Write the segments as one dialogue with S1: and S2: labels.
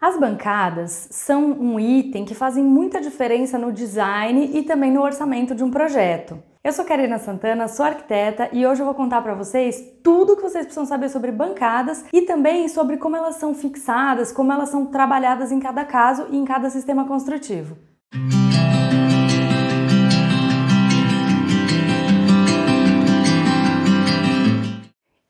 S1: As bancadas são um item que fazem muita diferença no design e também no orçamento de um projeto. Eu sou Karina Santana, sou arquiteta e hoje eu vou contar para vocês tudo o que vocês precisam saber sobre bancadas e também sobre como elas são fixadas, como elas são trabalhadas em cada caso e em cada sistema construtivo.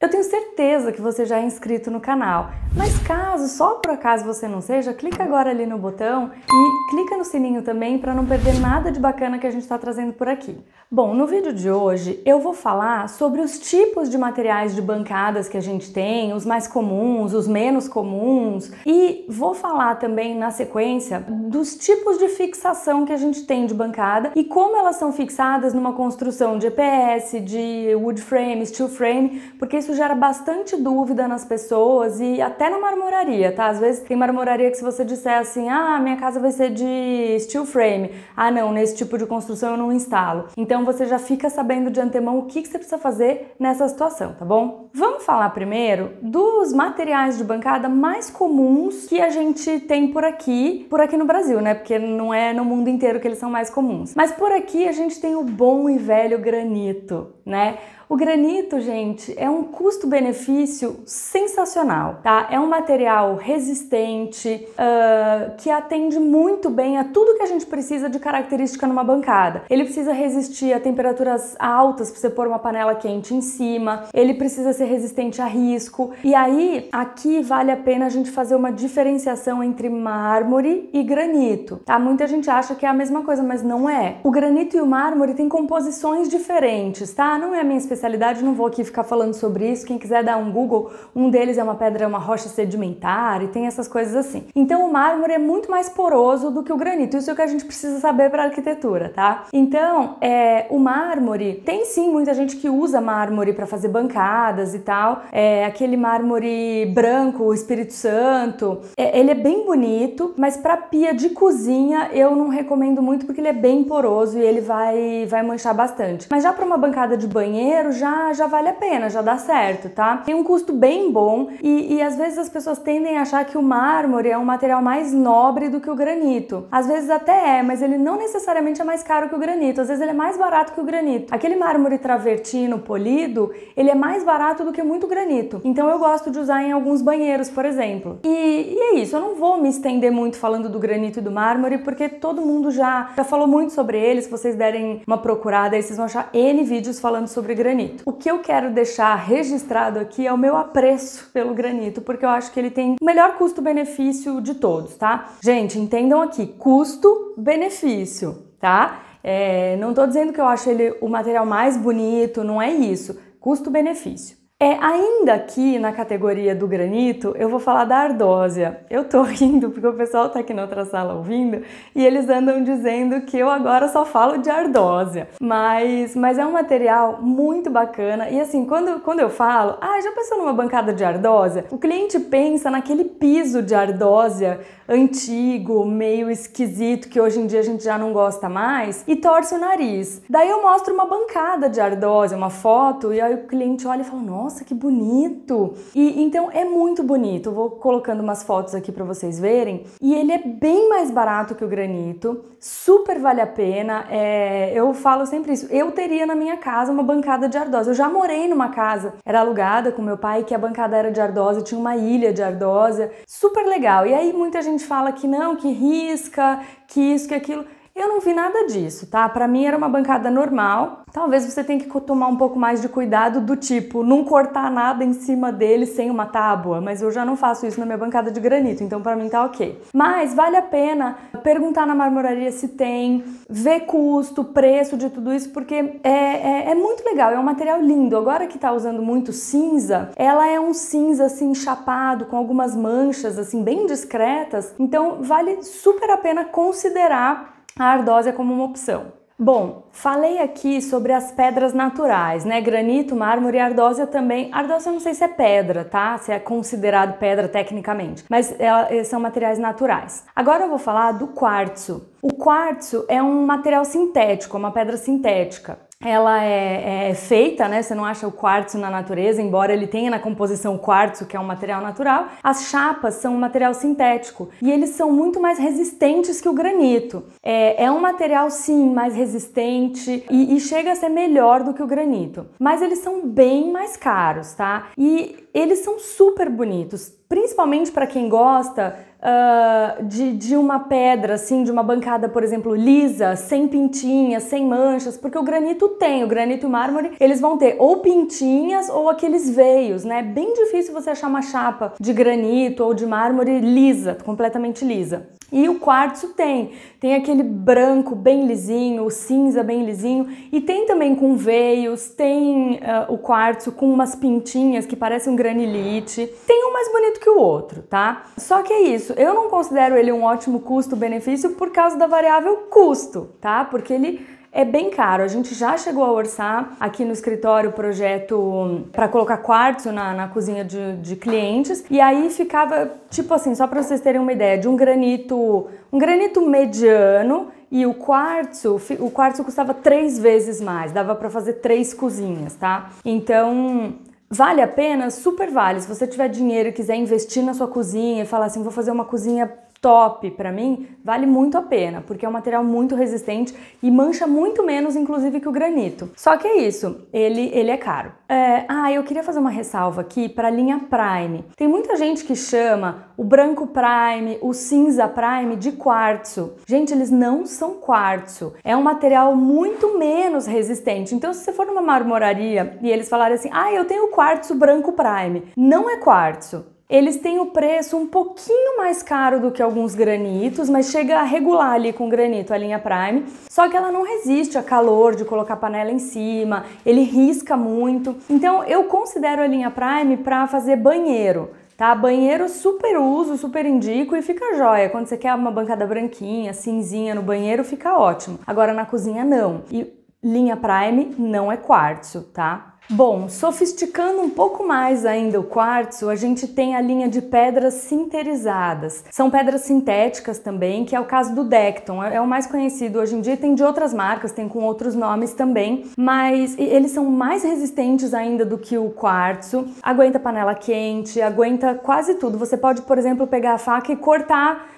S1: Eu tenho certeza que você já é inscrito no canal, mas caso, só por acaso você não seja, clica agora ali no botão e clica no sininho também para não perder nada de bacana que a gente está trazendo por aqui. Bom, no vídeo de hoje eu vou falar sobre os tipos de materiais de bancadas que a gente tem, os mais comuns, os menos comuns, e vou falar também na sequência dos tipos de fixação que a gente tem de bancada e como elas são fixadas numa construção de EPS, de wood frame, steel frame, porque isso gera bastante dúvida nas pessoas e até na marmoraria, tá? Às vezes tem marmoraria que se você disser assim, minha casa vai ser de steel frame, não, nesse tipo de construção eu não instalo. Então você já fica sabendo de antemão o que você precisa fazer nessa situação, tá bom? Vamos falar primeiro dos materiais de bancada mais comuns que a gente tem por aqui no Brasil, né? Porque não é no mundo inteiro que eles são mais comuns. Mas por aqui a gente tem o bom e velho granito, né? O granito, gente, é um custo-benefício sensacional, tá? É um material resistente, que atende muito bem a tudo que a gente precisa de característica numa bancada. Ele precisa resistir a temperaturas altas para você pôr uma panela quente em cima, ele precisa ser resistente a risco. E aí, aqui vale a pena a gente fazer uma diferenciação entre mármore e granito, tá? Muita gente acha que é a mesma coisa, mas não é. O granito e o mármore têm composições diferentes, tá? Não é a minha especialidade, não vou aqui ficar falando sobre isso. Quem quiser dar um Google, um deles é uma pedra, uma rocha sedimentar e tem essas coisas assim. Então o mármore é muito mais poroso do que o granito, isso é o que a gente precisa saber para arquitetura, tá? Então, o mármore, tem sim muita gente que usa mármore para fazer bancadas e tal, aquele mármore branco, o Espírito Santo, ele é bem bonito, mas para pia de cozinha eu não recomendo muito porque ele é bem poroso e ele vai manchar bastante. Mas já para uma bancada de banheiro, já vale a pena, já dá certo, tá? Tem um custo bem bom e às vezes as pessoas tendem a achar que o mármore é um material mais nobre do que o granito. Às vezes até mas ele não necessariamente é mais caro que o granito, às vezes ele é mais barato que o granito. Aquele mármore travertino polido, ele é mais barato do que muito granito. Então eu gosto de usar em alguns banheiros, por exemplo. E é isso, eu não vou me estender muito falando do granito e do mármore, porque todo mundo já falou muito sobre eles. Se vocês derem uma procurada aí, vocês vão achar N vídeos falando sobre granito. O que eu quero deixar registrado aqui é o meu apreço pelo granito, porque eu acho que ele tem o melhor custo-benefício de todos, tá? Gente, entendam aqui, custo-benefício, tá? Não tô dizendo que eu acho ele o material mais bonito, não é isso. Custo-benefício. Ainda aqui na categoria do granito, eu vou falar da ardósia. Eu tô rindo porque o pessoal tá aqui na outra sala ouvindo e eles andam dizendo que eu agora só falo de ardósia. Mas é um material muito bacana e assim, quando eu falo, já pensou numa bancada de ardósia? O cliente pensa naquele piso de ardósia antigo, meio esquisito, que hoje em dia a gente já não gosta mais, e torce o nariz. Daí eu mostro uma bancada de ardósia, uma foto, e aí o cliente olha e fala, nossa, que bonito! E então é muito bonito. Eu vou colocando umas fotos aqui para vocês verem. E ele é bem mais barato que o granito, super vale a pena. Eu falo sempre isso. Eu teria na minha casa uma bancada de ardósia. Eu já morei numa casa, era alugada com meu pai, que a bancada era de ardósia, tinha uma ilha de ardósia, super legal. E aí muita gente fala que não, que risca, que isso, que aquilo. Eu não vi nada disso, tá? Pra mim era uma bancada normal. Talvez você tenha que tomar um pouco mais de cuidado do tipo, não cortar nada em cima dele sem uma tábua, mas eu já não faço isso na minha bancada de granito, então pra mim tá ok. Mas vale a pena perguntar na marmoraria se tem, ver custo, preço de tudo isso, porque é muito legal, é um material lindo. Agora que tá usando muito cinza, ela é um cinza assim chapado, com algumas manchas assim bem discretas, então vale super a pena considerar a ardósia como uma opção. Bom, falei aqui sobre as pedras naturais, né? Granito, mármore e ardósia também. Ardósia eu não sei se é pedra, tá? Se é considerado pedra tecnicamente, mas são materiais naturais. Agora eu vou falar do quartzo. O quartzo é um material sintético, uma pedra sintética. ela é feita, né? Você não acha o quartzo na natureza, embora ele tenha na composição o quartzo, que é um material natural. As chapas são um material sintético e eles são muito mais resistentes que o granito. É um material, sim, mais resistente e chega a ser melhor do que o granito. Mas eles são bem mais caros, tá? E eles são super bonitos, principalmente para quem gosta de uma pedra, assim, de uma bancada, por exemplo, lisa, sem pintinhas, sem manchas, porque o granito e o mármore, eles vão ter ou pintinhas ou aqueles veios, né? É bem difícil você achar uma chapa de granito ou de mármore lisa, completamente lisa. E o quartzo tem aquele branco bem lisinho, o cinza bem lisinho, e tem também com veios, tem o quartzo com umas pintinhas que parecem um granilite. Tem um mais bonito que o outro, tá? Só que é isso, eu não considero ele um ótimo custo-benefício por causa da variável custo, tá? Porque ele é bem caro. A gente já chegou a orçar aqui no escritório o projeto para colocar quartzo na cozinha de clientes, e aí ficava tipo assim, só para vocês terem uma ideia, de um granito mediano, e o quartzo custava 3 vezes mais, dava para fazer 3 cozinhas, tá? Então vale a pena? Super vale. Se você tiver dinheiro e quiser investir na sua cozinha e falar assim, vou fazer uma cozinha top pra mim, vale muito a pena, porque é um material muito resistente e mancha muito menos, inclusive, que o granito. Só que é isso, ele é caro. Eu queria fazer uma ressalva aqui para a linha Prime. Tem muita gente que chama o branco Prime, o cinza Prime de quartzo. Gente, eles não são quartzo. É um material muito menos resistente. Então, se você for numa marmoraria e eles falarem assim, eu tenho quartzo branco Prime, não é quartzo. Eles têm o preço um pouquinho mais caro do que alguns granitos, mas chega a regular ali com o granito, a linha Prime, só que ela não resiste a calor de colocar a panela em cima, ele risca muito. Então eu considero a linha Prime para fazer banheiro, tá? Banheiro super uso, super indico e fica jóia. Quando você quer uma bancada branquinha, cinzinha no banheiro, fica ótimo. Agora na cozinha não. E linha Prime não é quartzo, tá? Bom, sofisticando um pouco mais ainda o quartzo, a gente tem a linha de pedras sinterizadas. São pedras sintéticas também, que é o caso do Dekton, é o mais conhecido hoje em dia. Tem de outras marcas, tem com outros nomes também, mas eles são mais resistentes ainda do que o quartzo. Aguenta panela quente, aguenta quase tudo. Você pode, por exemplo, pegar a faca e cortar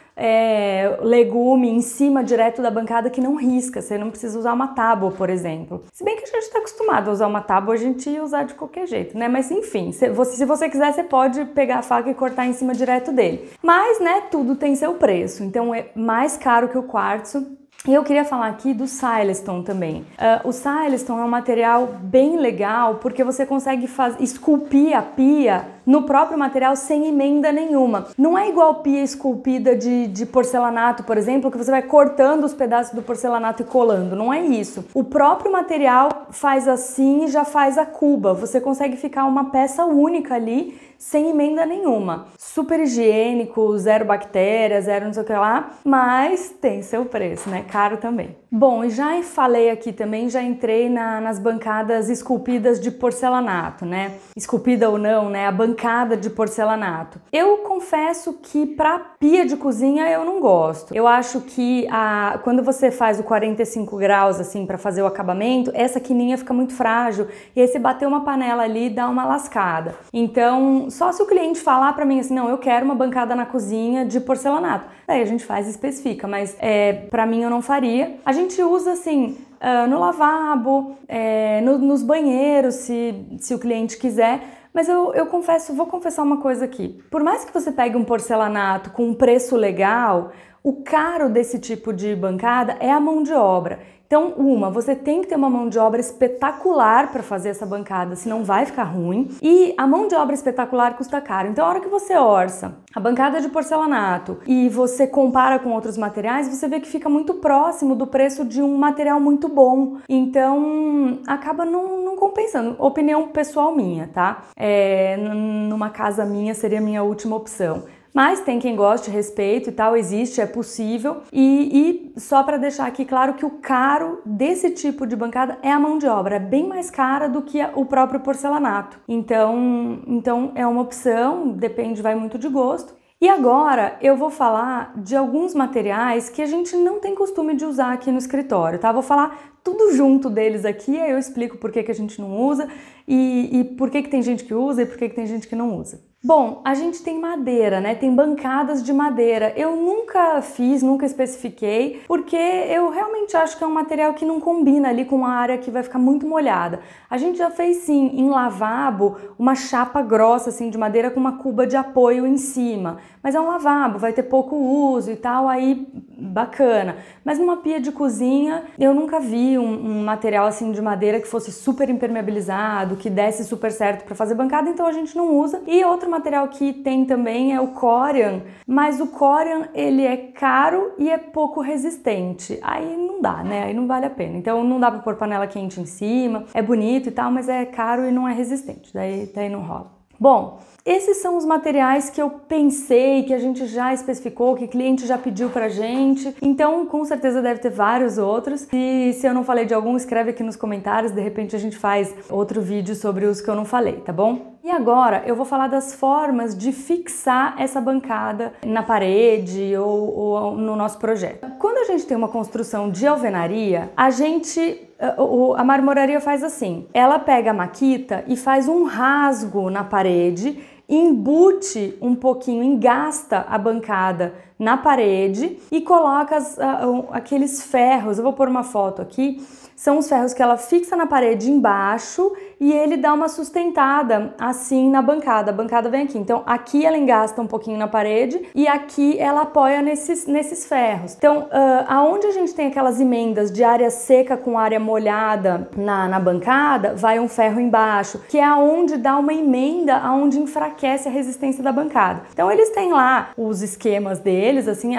S1: legume em cima direto da bancada que não risca, você não precisa usar uma tábua, por exemplo. Se bem que a gente está acostumado a usar uma tábua, a gente ia usar de qualquer jeito, né? Mas enfim, se você quiser, você pode pegar a faca e cortar em cima direto dele. Mas, né, tudo tem seu preço, então é mais caro que o quartzo. E eu queria falar aqui do Silestone também. O Silestone é um material bem legal porque você consegue esculpir a pia no próprio material sem emenda nenhuma. Não é igual pia esculpida de porcelanato, por exemplo, que você vai cortando os pedaços do porcelanato e colando. Não é isso. O próprio material faz assim e já faz a cuba. Você consegue ficar uma peça única ali, sem emenda nenhuma. Super higiênico, zero bactérias, zero não sei o que lá, mas tem seu preço, né? Caro também. Bom, e já falei aqui também, já entrei nas bancadas esculpidas de porcelanato, né? Esculpida ou não, né? A bancada de porcelanato. Eu confesso que para pia de cozinha eu não gosto. Eu acho que quando você faz o 45 graus assim para fazer o acabamento, essa quininha fica muito frágil e aí você bater uma panela ali dá uma lascada. Então, só se o cliente falar para mim assim, não, eu quero uma bancada na cozinha de porcelanato. Daí a gente faz e especifica, mas para mim eu não faria. A gente usa assim no lavabo, nos banheiros, se o cliente quiser. Mas eu vou confessar uma coisa aqui. Por mais que você pegue um porcelanato com um preço legal, o caro desse tipo de bancada é a mão de obra. Então, você tem que ter uma mão de obra espetacular para fazer essa bancada, senão vai ficar ruim. E a mão de obra espetacular custa caro. Então, a hora que você orça a bancada de porcelanato e você compara com outros materiais, você vê que fica muito próximo do preço de um material muito bom. Então, acaba não compensando. Opinião pessoal minha, tá? Numa casa minha seria a minha última opção. Mas tem quem goste, respeito e tal, existe, é possível. E só para deixar aqui claro que o caro desse tipo de bancada é a mão de obra, é bem mais cara do que o próprio porcelanato. Então é uma opção, depende, vai muito de gosto. E agora eu vou falar de alguns materiais que a gente não tem costume de usar aqui no escritório, tá? Vou falar tudo junto deles aqui, aí eu explico por que que a gente não usa e por que que tem gente que usa e por que que tem gente que não usa. Bom, a gente tem madeira, né? Tem bancadas de madeira. Eu nunca fiz, nunca especifiquei, porque eu realmente acho que é um material que não combina ali com a área que vai ficar muito molhada. A gente já fez sim, em lavabo, uma chapa grossa assim de madeira com uma cuba de apoio em cima. Mas é um lavabo, vai ter pouco uso e tal, aí bacana. Mas numa pia de cozinha, eu nunca vi um material assim de madeira que fosse super impermeabilizado, que desse super certo para fazer bancada, então a gente não usa. E outro material que tem também é o Corian, mas o Corian ele é caro e é pouco resistente. Aí não dá, né? Aí não vale a pena. Então não dá para pôr panela quente em cima, é bonito e tal, mas é caro e não é resistente. Daí não rola. Bom, esses são os materiais que eu pensei, que a gente já especificou, que o cliente já pediu pra gente. Então, com certeza deve ter vários outros. E se eu não falei de algum, escreve aqui nos comentários. De repente a gente faz outro vídeo sobre os que eu não falei, tá bom? E agora eu vou falar das formas de fixar essa bancada na parede ou no nosso projeto. Quando a gente tem uma construção de alvenaria, a marmoraria faz assim, ela pega a maquita e faz um rasgo na parede, embute um pouquinho, engasta a bancada na parede e coloca aqueles ferros, eu vou pôr uma foto aqui, são os ferros que ela fixa na parede embaixo e ele dá uma sustentada assim na bancada. A bancada vem aqui. Então aqui ela engasta um pouquinho na parede e aqui ela apoia nesses ferros. Então aonde a gente tem aquelas emendas de área seca com área molhada na bancada, vai um ferro embaixo, que é aonde dá uma emenda, aonde enfraquece a resistência da bancada. Então eles têm lá os esquemas deles, assim,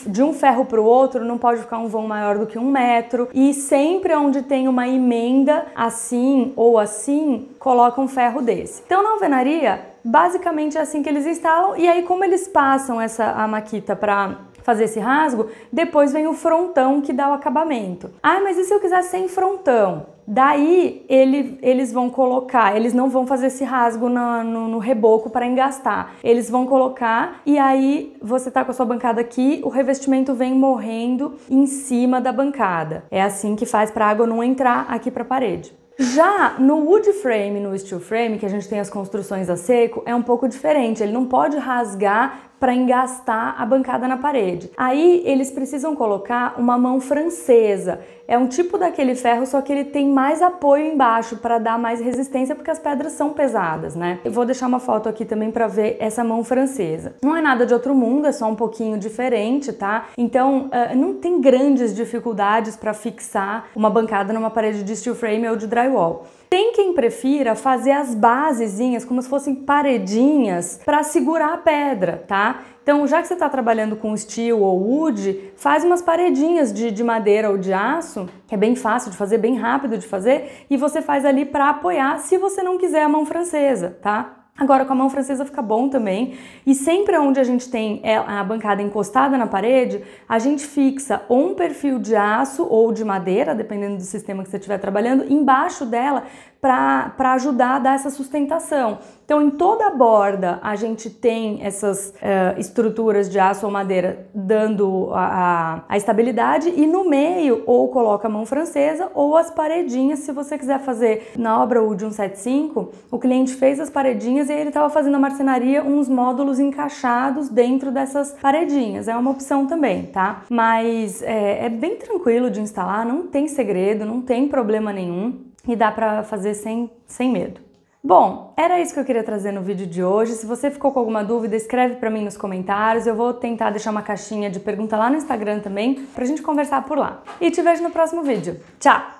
S1: de um ferro para o outro não pode ficar um vão maior do que 1 metro. E sempre onde tem uma emenda assim ou assim, coloca um ferro desse. Então na alvenaria, basicamente é assim que eles instalam e aí como eles passam a maquita para fazer esse rasgo, depois vem o frontão que dá o acabamento. Ah, mas e se eu quiser sem frontão? Daí eles vão colocar, eles não vão fazer esse rasgo no reboco para engastar. Eles vão colocar e aí você tá com a sua bancada aqui, o revestimento vem morrendo em cima da bancada. É assim que faz para a água não entrar aqui para a parede. Já no wood frame, no steel frame, que a gente tem as construções a seco, é um pouco diferente. Ele não pode rasgar para engastar a bancada na parede. Aí eles precisam colocar uma mão francesa. É um tipo daquele ferro, só que ele tem mais apoio embaixo para dar mais resistência, porque as pedras são pesadas, né? Eu vou deixar uma foto aqui também para ver essa mão francesa. Não é nada de outro mundo, é só um pouquinho diferente, tá? Então não tem grandes dificuldades para fixar uma bancada numa parede de steel frame ou de drywall. Tem quem prefira fazer as basezinhas como se fossem paredinhas para segurar a pedra, tá? Então, já que você está trabalhando com steel ou wood, faz umas paredinhas de madeira ou de aço, que é bem fácil de fazer, bem rápido de fazer, e você faz ali para apoiar se você não quiser a mão francesa, tá? Agora com a mão francesa fica bom também, e sempre onde a gente tem a bancada encostada na parede, a gente fixa ou um perfil de aço ou de madeira, dependendo do sistema que você estiver trabalhando, embaixo dela para ajudar a dar essa sustentação. Então em toda a borda a gente tem essas estruturas de aço ou madeira dando a estabilidade e no meio ou coloca a mão francesa ou as paredinhas, se você quiser fazer na obra Wood 175, o cliente fez as paredinhas e ele estava fazendo na marcenaria uns módulos encaixados dentro dessas paredinhas. É uma opção também, tá? Mas é bem tranquilo de instalar, não tem segredo, não tem problema nenhum e dá pra fazer sem medo. Bom, era isso que eu queria trazer no vídeo de hoje. Se você ficou com alguma dúvida, escreve pra mim nos comentários. Eu vou tentar deixar uma caixinha de pergunta lá no Instagram também pra gente conversar por lá. E te vejo no próximo vídeo. Tchau!